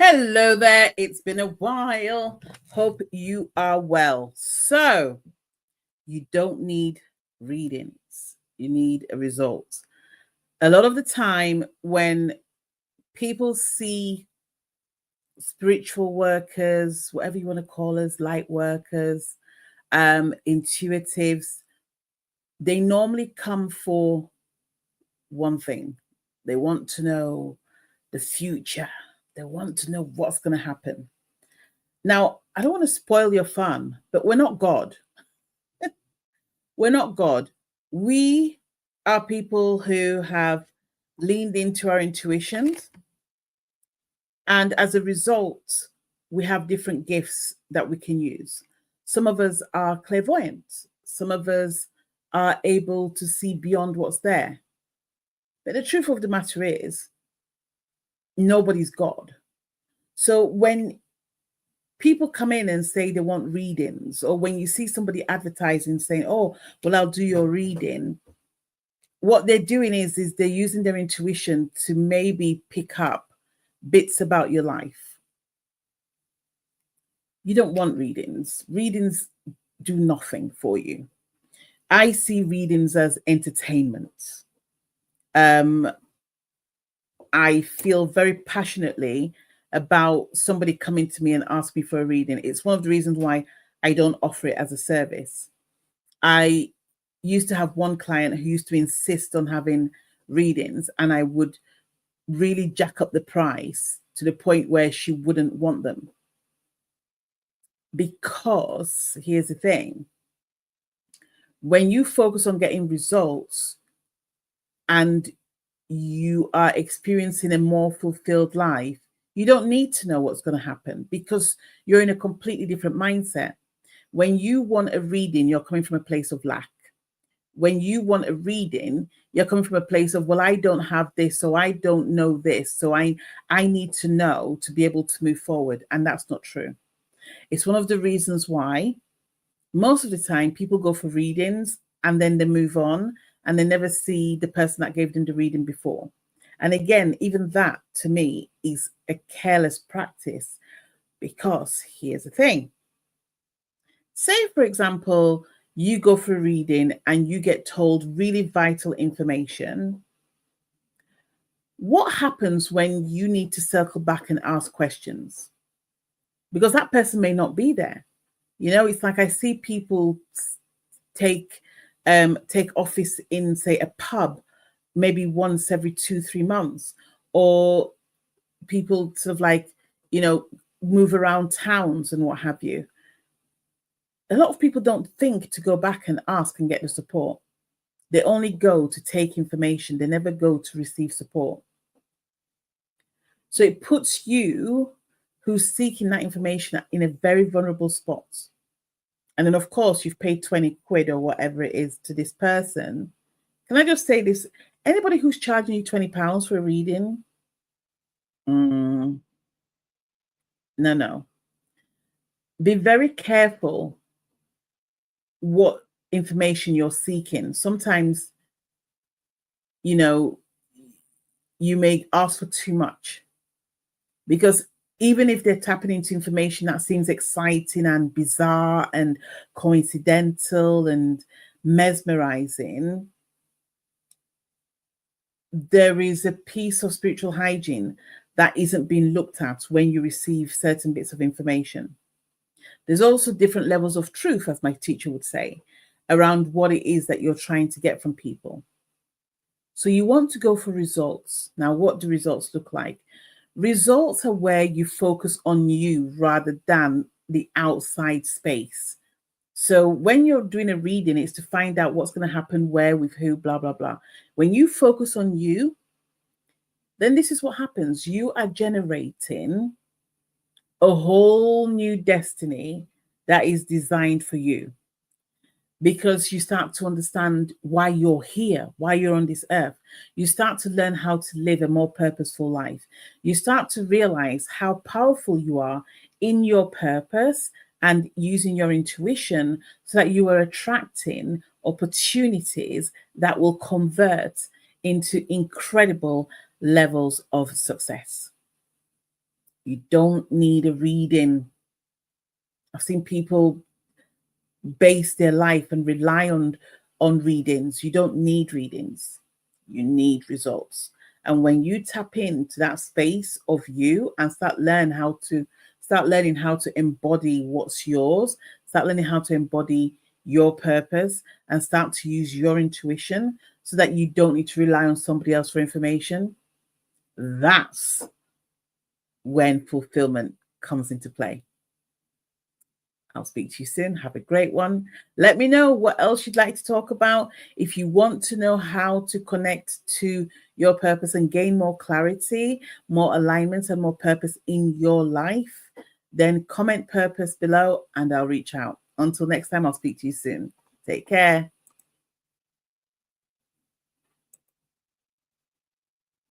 Hello there. It's been a while. Hope you are well. So, you don't need readings, you need a result. A lot of the time, when people see spiritual workers, whatever you want to call us, light workers, intuitives, they normally come for one thing. They want to know the future, they want to know what's going to happen. Now, I don't want to spoil your fun, but we're not God. We're not God. We are people who have leaned into our intuitions. And as a result, we have different gifts that we can use. Some of us are clairvoyant, some of us are able to see beyond what's there. But the truth of the matter is, nobody's God. So when people come in and say they want readings, or when you see somebody advertising saying, oh, well, I'll do your reading, what they're doing is they're using their intuition to maybe pick up bits about your life. You don't want readings. Readings do nothing for you. I see readings as entertainment. I feel very passionately about somebody coming to me and ask me for a reading. It's one of the reasons why I don't offer it as a service. I used to have one client who used to insist on having readings, and I would really jack up the price to the point where she wouldn't want them. Because here's the thing, when you focus on getting results and you are experiencing a more fulfilled life, you don't need to know what's going to happen because you're in a completely different mindset. When you want a reading, you're coming from a place of lack. When you want a reading, you're coming from a place of, well, I don't have this, so I don't know this, so I need to know to be able to move forward. And that's not true. It's one of the reasons why most of the time people go for readings and then they move on and they never see the person that gave them the reading before. And again, even that to me is a careless practice, because here's the thing. Say, for example, you go for a reading and you get told really vital information. What happens when you need to circle back and ask questions? Because that person may not be there. You know, it's like I see people take office in, say, a pub, maybe once every 2-3 months, or people sort of like, you know, move around towns and what have you. A lot of people don't think to go back and ask and get the support. They only go to take information. They never go to receive support. So it puts you, who's seeking that information, in a very vulnerable spot. And then, of course, you've paid 20 quid or whatever it is to this person. Can I just say this? Anybody who's charging you £20 for a reading, no. Be very careful what information you're seeking. Sometimes, you know, you may ask for too much, because even if they're tapping into information that seems exciting and bizarre and coincidental and mesmerizing, there is a piece of spiritual hygiene that isn't being looked at when you receive certain bits of information. There's also different levels of truth, as my teacher would say, around what it is that you're trying to get from people. So you want to go for results. Now, what do results look like? Results are where you focus on you rather than the outside space. So when you're doing a reading, it's to find out what's going to happen, where, with who, blah, blah, blah. When you focus on you, then this is what happens. You are generating a whole new destiny that is designed for you, because you start to understand why you're here, why you're on this earth. You start to learn how to live a more purposeful life. You start to realize how powerful you are in your purpose and using your intuition, so that you are attracting opportunities that will convert into incredible levels of success. You don't need a reading. I've seen people base their life and rely on readings. You don't need readings. You need results. And when you tap into that space of you and start learning how to embody what's yours, start learning how to embody your purpose, and start to use your intuition so that you don't need to rely on somebody else for information, that's when fulfillment comes into play. I'll speak to you soon. Have a great one. Let me know what else you'd like to talk about. If you want to know how to connect to your purpose and gain more clarity, more alignment, and more purpose in your life, then comment purpose below and I'll reach out. Until next time, I'll speak to you soon. Take care.